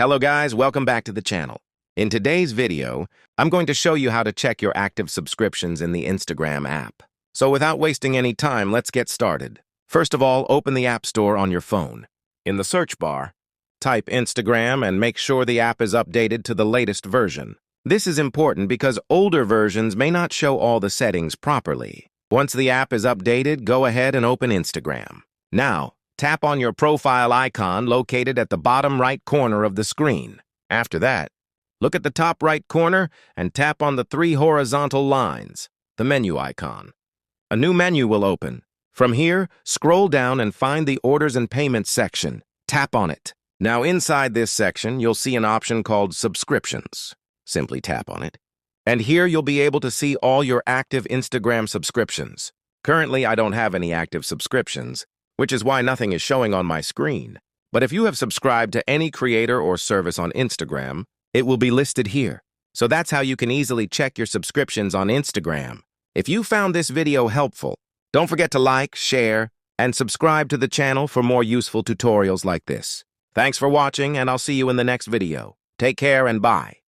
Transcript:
Hello guys, welcome back to the channel. In today's video, I'm going to show you how to check your active subscriptions in the Instagram app. So without wasting any time, let's get started. First of all, open the App Store on your phone. In the search bar, type Instagram and make sure the app is updated to the latest version. This is important because older versions may not show all the settings properly. Once the app is updated, go ahead and open Instagram. Now, tap on your profile icon located at the bottom right corner of the screen. After that, look at the top right corner and tap on the three horizontal lines, the menu icon. A new menu will open. From here, scroll down and find the Orders and Payments section. Tap on it. Now inside this section, you'll see an option called Subscriptions. Simply tap on it. And here you'll be able to see all your active Instagram subscriptions. Currently, I don't have any active subscriptions, which is why nothing is showing on my screen. But if you have subscribed to any creator or service on Instagram, it will be listed here. So that's how you can easily check your subscriptions on Instagram. If you found this video helpful, don't forget to like, share, and subscribe to the channel for more useful tutorials like this. Thanks for watching, and I'll see you in the next video. Take care and bye.